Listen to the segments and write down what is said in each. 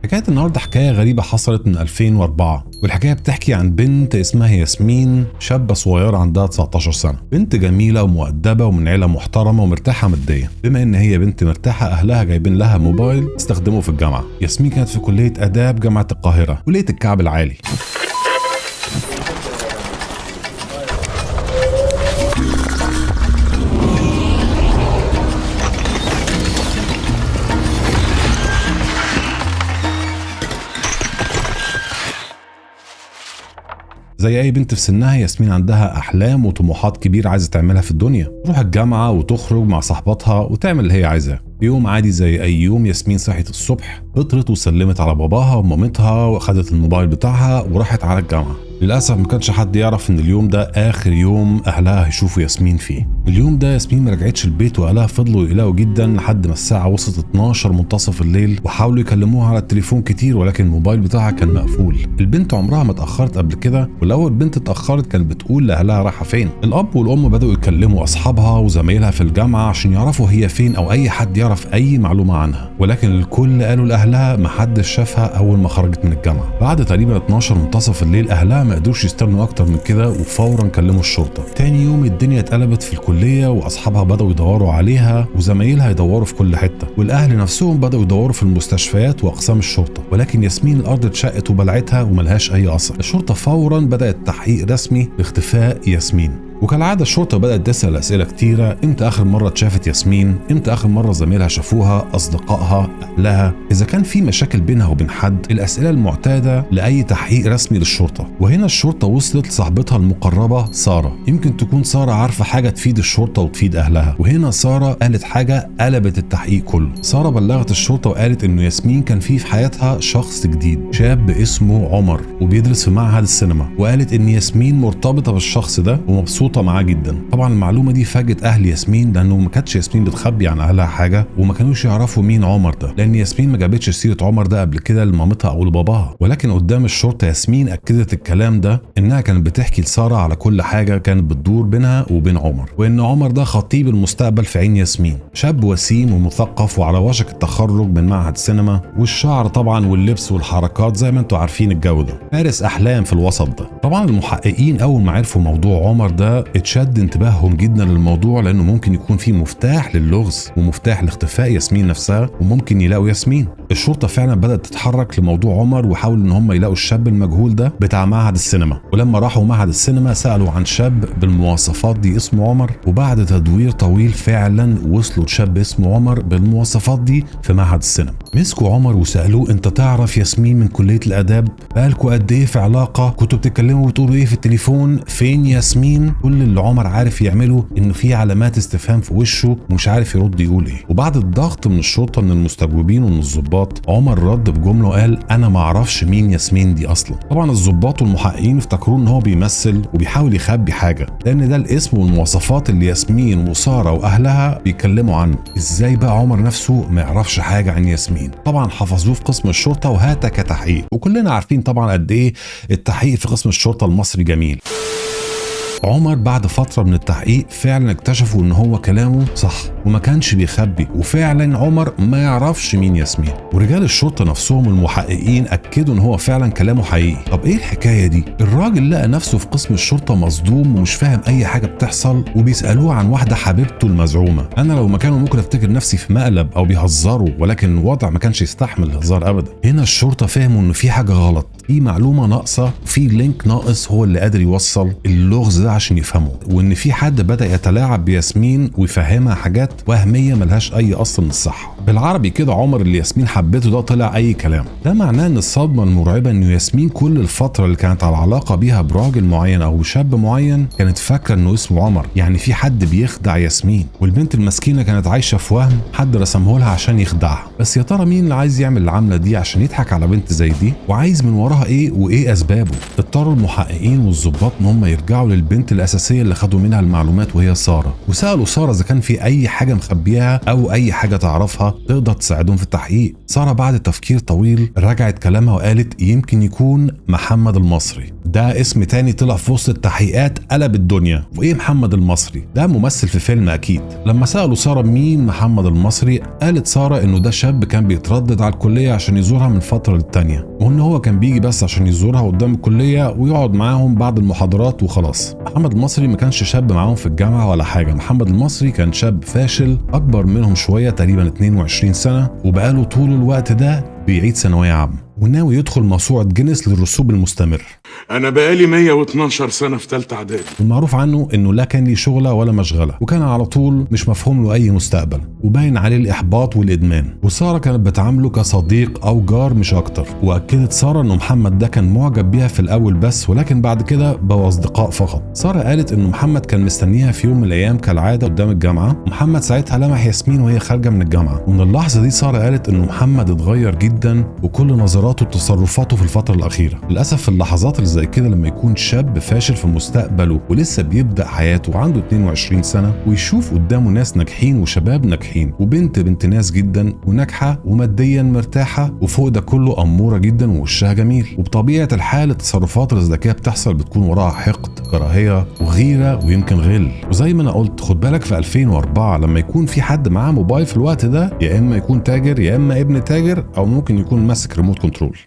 حكاية النهاردة حكاية غريبة حصلت من 2004، والحكاية بتحكي عن بنت اسمها ياسمين، شابة صغيرة عندها 19 سنة. بنت جميلة ومؤدبة ومن عيلة محترمة ومرتاحة ماديا. بما ان هي بنت مرتاحة، اهلها جايبين لها موبايل تستخدمه في الجامعة. ياسمين كانت في كلية آداب جامعة القاهرة، كلية الكعب العالي. زي اي بنت في سنها، ياسمين عندها احلام وطموحات كبيره عايزه تعملها في الدنيا، تروح الجامعه وتخرج مع صاحباتها وتعمل اللي هي عايزاه. يوم عادي زي اي يوم، ياسمين صحيت الصبح، فطرت وسلمت على باباها ومامتها واخدت الموبايل بتاعها وراحت على الجامعه. للاسف ما كانش حد يعرف ان اليوم ده اخر يوم اهلها هيشوفوا ياسمين فيه. اليوم ده ياسمين ما رجعتش البيت، واهلها فضلوا يقلقوا جدا لحد ما الساعه وصلت 12 منتصف الليل، وحاولوا يكلموها على التليفون كتير، ولكن الموبايل بتاعها كان مقفول. البنت عمرها ما اتاخرت قبل كده، ولو البنت اتاخرت كانت بتقول لاهلها رايحه فين. الاب والام بداوا يكلموا اصحابها وزمايلها في الجامعه عشان يعرفوا هي فين، او اي حد يعرف اي معلومه عنها، ولكن الكل قالوا لاهلها ما حدش شافها اول ما خرجت من الجامعه. بعد تقريبا 12 منتصف الليل اهلها ما قدروش يستنوا اكتر من كده، وفورا كلموا الشرطه. تاني يوم الدنيا اتقلبت في الكليه، واصحابها بداوا يدوروا عليها، وزمايلها يدوروا في كل حته، والاهل نفسهم بداوا يدوروا في المستشفيات واقسام الشرطه، ولكن ياسمين الارض اتشقت وبلعتها وملهاش اي اثر. الشرطه فورا بدات تحقيق رسمي لاختفاء ياسمين، وكالعاده الشرطه بدات تسال اسئله كتيره. امتى اخر مره اتشافت ياسمين؟ امتى اخر مره زميلها شافوها؟ اصدقائها؟ اهلها؟ اذا كان في مشاكل بينها وبين حد؟ الاسئله المعتاده لاي تحقيق رسمي للشرطه. وهنا الشرطه وصلت لصاحبتها المقربه ساره. يمكن تكون ساره عارفه حاجه تفيد الشرطه وتفيد اهلها، وهنا ساره قالت حاجه قلبت التحقيق كله. ساره بلغت الشرطه وقالت انه ياسمين كان في حياتها شخص جديد، شاب اسمه عمر وبيدرس في معهد السينما، وقالت ان ياسمين مرتبطه بالشخص ده ومبسوطه معاه جدا. طبعا المعلومه دي فاجت اهل ياسمين، لانه ما كانتش ياسمين بتخبي عن اهلها حاجه، وما كانوش يعرفوا مين عمر ده، لان ياسمين ما جابتش سيره عمر ده قبل كده لمامتها او لباباها. ولكن قدام الشرطه ياسمين اكدت الكلام ده، انها كانت بتحكي لساره على كل حاجه كانت بتدور بينها وبين عمر، وان عمر ده خطيب المستقبل في عين ياسمين، شاب وسيم ومثقف وعلى وشك التخرج من معهد سينما، والشعر طبعا واللبس والحركات زي ما انتم عارفين الجو ده، فارس احلام في الوسط ده. طبعا المحققين اول ما عرفوا موضوع عمر ده اتشد انتباههم جدا للموضوع، لانه ممكن يكون فيه مفتاح للغز ومفتاح لاختفاء ياسمين نفسها، وممكن يلاقوا ياسمين. الشرطه فعلا بدات تتحرك لموضوع عمر، وحاولوا ان هم يلاقوا الشاب المجهول ده بتاع معهد السينما. ولما راحوا معهد السينما سالوا عن شاب بالمواصفات دي اسمه عمر، وبعد تدوير طويل فعلا وصلوا لشاب اسمه عمر بالمواصفات دي في معهد السينما. مسكوا عمر وسالوه انت تعرف ياسمين من كليه الاداب؟ بقالكوا قد ايه في علاقه؟ كنتوا بتتكلموا وتقولوا ايه في التليفون؟ فين ياسمين؟ كل اللي عمر عارف يعمله انه في علامات استفهام في وشه ومش عارف يرد يقول ايه. وبعد الضغط من الشرطه من المستجوبين ومن الضباط، عمر رد بجمله وقال انا ما اعرفش مين ياسمين دي اصلا. طبعا الضباط والمحققين افتكروا ان هو بيمثل وبيحاول يخبي حاجه، لان ده الاسم والمواصفات اللي ياسمين وساره واهلها بيتكلموا عنه. ازاي بقى عمر نفسه ما يعرفش حاجه عن ياسمين؟ طبعا حفظوه في قسم الشرطه وهاتك كتحقيق، وكلنا عارفين طبعا قد ايه التحقيق في قسم الشرطه المصري جميل. عمر بعد فترة من التحقيق فعلا اكتشفوا ان هو كلامه صح وما كانش بيخبي، وفعلا عمر ما يعرفش مين ياسمين. ورجال الشرطة نفسهم المحققين اكدوا ان هو فعلا كلامه حقيقي. طب ايه الحكاية دي؟ الراجل لقى نفسه في قسم الشرطة مصدوم ومش فاهم اي حاجة بتحصل، وبيسألوه عن واحدة حبيبته المزعومة. انا لو مكانه ممكن افتكر نفسي في مقلب او بيهزروا، ولكن الوضع ما كانش يستحمل الهزار ابدا. هنا الشرطة فهموا انه في حاجة غلط، في معلومة ناقصة، وفي لينك ناقص هو اللي قادر يوصل اللغز ده عشان يفهمه، وان في حد بدأ يتلاعب بياسمين ويفهمها حاجات وهمية ملهاش اي اصل من الصحة. بالعربي كده عمر اللي ياسمين حبته ده طلع اي كلام. ده معناه ان الصدمة المرعبة انه ياسمين كل الفترة اللي كانت على علاقة بيها براجل معين او شاب معين كانت فاكرة انه اسمه عمر، يعني في حد بيخدع ياسمين. والبنت المسكينة كانت عايشة في وهم حد رسمه لها عشان يخدعها. بس يا ترى مين اللي عايز يعمل العملة دي عشان يضحك على بنت زي دي وعايز من وراها مصدرها ايه وايه اسبابه. اضطروا المحققين والضباط ان هم يرجعوا للبنت الاساسيه اللي خدوا منها المعلومات وهي ساره، وسالوا ساره اذا كان في اي حاجه مخبيها او اي حاجه تعرفها تقدر تساعدهم في التحقيق. ساره بعد تفكير طويل رجعت كلامها وقالت يمكن يكون محمد المصري. ده اسم تاني طلع في وسط التحقيقات قلب الدنيا. وايه محمد المصري؟ ده ممثل في فيلم اكيد. لما سالوا ساره مين محمد المصري قالت ساره انه ده شاب كان بيتردد على الكليه عشان يزورها من فتره للتانيه، وان هو كان بيجي بس عشان يزورها قدام الكليه ويقعد معاهم بعد المحاضرات وخلاص. محمد المصري ما كانش شاب معاهم في الجامعه ولا حاجه. محمد المصري كان شاب فاشل اكبر منهم شويه، تقريبا 22 سنه، وبقاله طول الوقت ده بيعيد ثانويه عامه وناوي يدخل موسوعه جينيس للرسوب المستمر. انا بقالي 112 سنه في ثالثه اعدادي. المعروف عنه انه لا كان ليه شغله ولا مشغله، وكان على طول مش مفهوم له اي مستقبل، وباين عليه الاحباط والادمان. وساره كانت بتعامله كصديق او جار مش اكتر. واكدت ساره انه محمد ده كان معجب بيها في الاول بس، ولكن بعد كده بقوا اصدقاء فقط. ساره قالت انه محمد كان مستنيها في يوم من الايام كالعاده قدام الجامعه، ومحمد ساعتها لمح ياسمين وهي خارجه من الجامعه. ومن اللحظه دي ساره قالت انه محمد اتغير جدا، وكل نظراته وتصرفاته في الفتره الاخيره. للاسف في اللحظات اللي زي كده لما يكون شاب فاشل في مستقبله ولسه بيبدا حياته وعنده 22 سنه ويشوف قدامه ناس ناجحين وشباب ناجحين وبنت ناس جدا وناجحه وماديا مرتاحه وفوق ده كله اموره جدا ووشها جميل، وبطبيعه الحال التصرفات الذكيه بتحصل بتكون وراها حقد، كراهيه وغيره ويمكن غل. وزي ما انا قلت خد بالك في 2004 لما يكون في حد معاه موبايل في الوقت ده يا اما يكون تاجر يا اما ابن تاجر او ممكن يكون ماسك ريموت كنترول.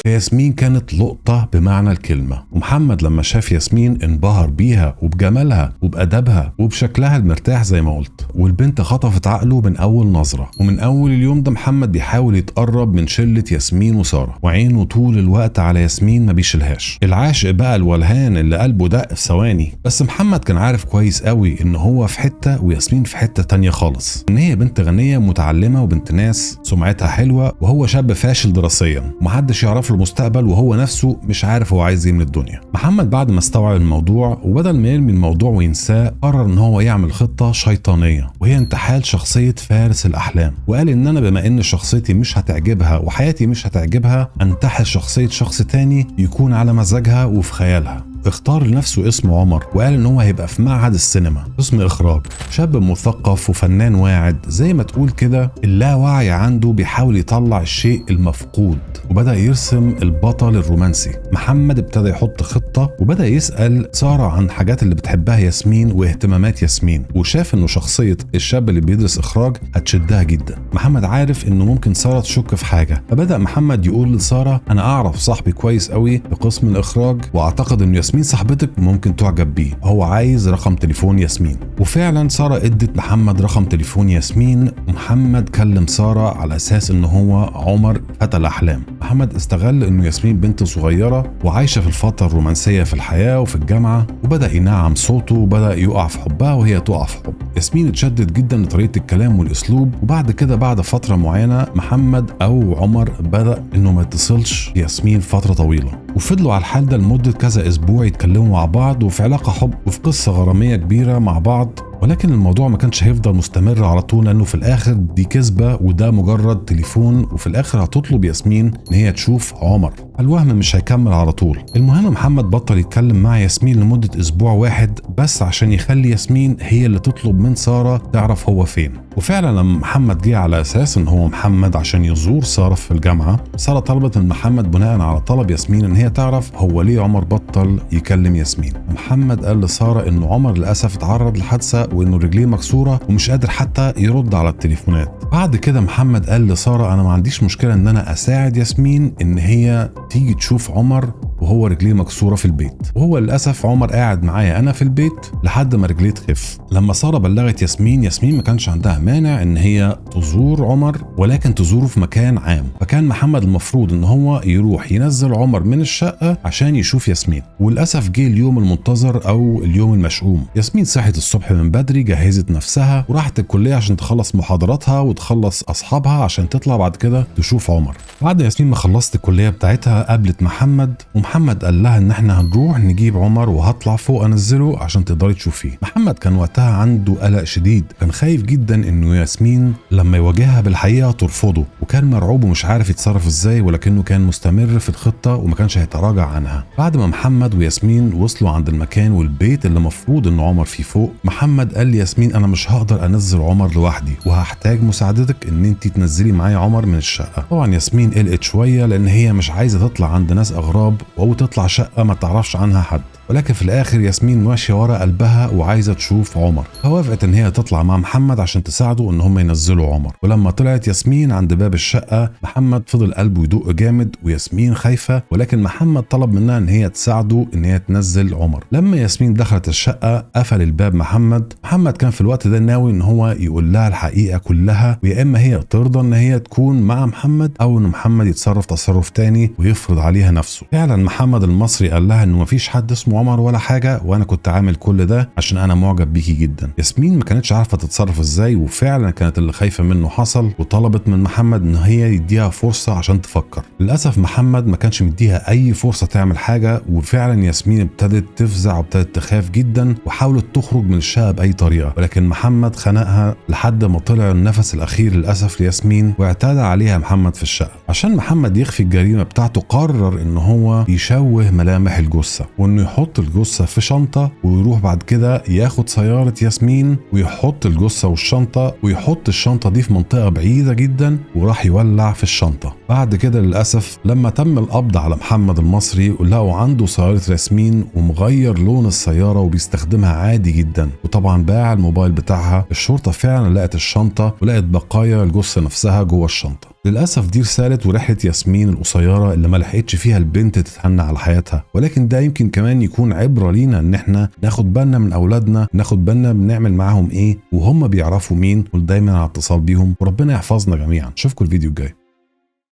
ياسمين كانت لقطة بمعنى الكلمة، ومحمد لما شاف ياسمين انبهر بيها وبجمالها وبأدبها وبشكلها المرتاح زي ما قلت، والبنت خطفت عقله من أول نظرة. ومن أول اليوم ده محمد بيحاول يتقرب من شلة ياسمين وسارة، وعينه طول الوقت على ياسمين ما بيشيلهاش. العاشق بقى الولهان اللي قلبه دق في ثواني. بس محمد كان عارف كويس قوي إن هو في حتة وياسمين في حتة تانية خالص، إن هي بنت غنية متعلمة وبنت ناس سمعتها حلوة، وهو شاب فاشل دراسيا ومحدش يعرف المستقبل وهو نفسه مش عارف هو عايز ايه من الدنيا. محمد بعد ما استوعب الموضوع وبدل ما يرمي الموضوع وينساه قرر ان هو يعمل خطة شيطانية، وهي انتحال شخصية فارس الاحلام. وقال ان انا بما ان شخصيتي مش هتعجبها وحياتي مش هتعجبها انتحل شخصية شخص تاني يكون على مزاجها وفي خيالها. اختار لنفسه اسم عمر، وقال ان هو هيبقى في معهد السينما اسم اخراج. شاب مثقف وفنان واعد، زي ما تقول كده اللاوعي عنده بيحاول يطلع الشيء المفقود، وبدأ يرسم البطل الرومانسي. محمد ابتدى يحط خطة وبدأ يسأل سارة عن حاجات اللي بتحبها ياسمين واهتمامات ياسمين، وشاف انه شخصية الشاب اللي بيدرس اخراج هتشدها جدا. محمد عارف انه ممكن سارة تشك في حاجة، فبدأ محمد يقول لسارة انا اعرف صاحبي كويس قوي في قسم الاخراج واعتقد انه ياسمين صاحبتك ممكن تعجب بيه، هو عايز رقم تليفون ياسمين. وفعلا سارة ادت محمد رقم تليفون ياسمين، ومحمد كلم سارة على اساس انه هو عمر فتى الاحلام. محمد استغل انه ياسمين بنت صغيرة وعايشة في الفترة الرومانسية في الحياة وفي الجامعة، وبدأ ينعم صوته وبدأ يقع في حبها وهي تقع في حب ياسمين. اتشدت جدا لطريقة الكلام والاسلوب، وبعد كده بعد فترة معينة محمد او عمر بدأ انه ما يتصلش ياسمين فترة طويلة، وفضلوا على الحال ده لمدة كذا اسبوع يتكلموا مع بعض وفي علاقة حب وفي قصة غرامية كبيرة مع بعض. ولكن الموضوع ما كانش هيفضل مستمر على طول، لانه في الاخر دي كذبة وده مجرد تليفون، وفي الاخر هتطلب ياسمين ان هي تشوف عمر. الوهم مش هيكمل على طول. المهم محمد بطل يتكلم مع ياسمين لمدة اسبوع واحد بس عشان يخلي ياسمين هي اللي تطلب من سارة تعرف هو فين. وفعلا لما محمد جه على اساس ان هو محمد عشان يزور سارة في الجامعة، سارة طلبت من محمد بناء على طلب ياسمين ان هي تعرف هو ليه عمر بطل يكلم ياسمين. محمد قال لسارة ان عمر للاسف اتعرض لحادثة وانه رجليه مكسورة ومش قادر حتى يرد على التليفونات. بعد كده محمد قال لسارة انا ما عنديش مشكلة ان انا اساعد ياسمين ان هي تيجي تشوف عمر وهو رجليه مكسورة في البيت. وهو للأسف عمر قاعد معايا أنا في البيت لحد ما رجليه تخف. لما سارة بلغت ياسمين ما كانش عندها مانع إن هي تزور عمر، ولكن تزوره في مكان عام. فكان محمد المفروض إن هو يروح ينزل عمر من الشقة عشان يشوف ياسمين. وللأسف جه اليوم المنتظر أو اليوم المشؤوم. ياسمين صحت الصبح من بدري، جهزت نفسها وراحت الكلية عشان تخلص محاضراتها وتخلص أصحابها عشان تطلع بعد كده تشوف عمر. بعد ياسمين ما خلصت الكلية بتاعتها قابلت محمد محمد قال لها ان احنا هنروح نجيب عمر وهطلع فوق انزله عشان تقدري تشوفيه. محمد كان وقتها عنده قلق شديد، كان خايف جدا انه ياسمين لما يواجهها بالحقيقه ترفضه، وكان مرعوب ومش عارف يتصرف ازاي، ولكنه كان مستمر في الخطه وما كانش هيتراجع عنها. بعد ما محمد وياسمين وصلوا عند المكان والبيت اللي مفروض ان عمر فيه فوق، محمد قال لياسمين انا مش هقدر انزل عمر لوحدي وهحتاج مساعدتك ان انت تنزلي معايا عمر من الشقه. طبعا ياسمين قلقت شويه لان هي مش عايزه تطلع عند ناس اغراب او تطلع شقه ما تعرفش عنها حد، ولكن في الاخر ياسمين ماشيه ورا قلبها وعايزه تشوف عمر، فوافقت ان هي تطلع مع محمد عشان تساعده ان هم ينزلوا عمر. ولما طلعت ياسمين عند باب الشقه، محمد فضل قلبه يدق جامد وياسمين خايفه، ولكن محمد طلب منها ان هي تساعده ان هي تنزل عمر. لما ياسمين دخلت الشقه قفل الباب محمد كان في الوقت ده ناوي ان هو يقول لها الحقيقه كلها، ويا اما هي ترضى ان هي تكون مع محمد او ان محمد يتصرف تصرف تاني ويفرض عليها نفسه. فعلا محمد المصري قال لها انه مفيش حد اسمه عمر ولا حاجه، وانا كنت عامل كل ده عشان انا معجب بيكي جدا. ياسمين ما كانتش عارفه تتصرف ازاي، وفعلا كانت اللي خايفه منه حصل، وطلبت من محمد ان هي يديها فرصه عشان تفكر. للاسف محمد ما كانش مديها اي فرصه تعمل حاجه، وفعلا ياسمين ابتدت تفزع وابتدت تخاف جدا وحاولت تخرج من الشقه باي طريقه، ولكن محمد خنقها لحد ما طلع النفس الاخير للاسف لياسمين، واعتدى عليها محمد في الشقه. عشان محمد يخفي الجريمه بتاعته قرر ان هو يشوه ملامح الجثه، وانه يحط الجثه في شنطه ويروح بعد كده ياخد سياره ياسمين ويحط الجثه والشنطه ويحط الشنطه دي في منطقه بعيده جدا، وراح يولع في الشنطه. بعد كده للاسف لما تم القبض على محمد المصري لقوا عنده سياره ياسمين ومغير لون السياره وبيستخدمها عادي جدا، وطبعا باع الموبايل بتاعها. الشرطه فعلا لقت الشنطه ولقت بقايا الجثه نفسها جوه الشنطه. للاسف دي رساله ورحله ياسمين القصيره اللي ما لحقتش فيها البنت تتهنى على حياتها، ولكن ده يمكن كمان يكون عبره لينا ان احنا ناخد بالنا من اولادنا، ناخد بالنا بنعمل معاهم ايه وهم بيعرفوا مين، ودايما على اتصال بيهم، وربنا يحفظنا جميعا. اشوفكم الفيديو الجاي.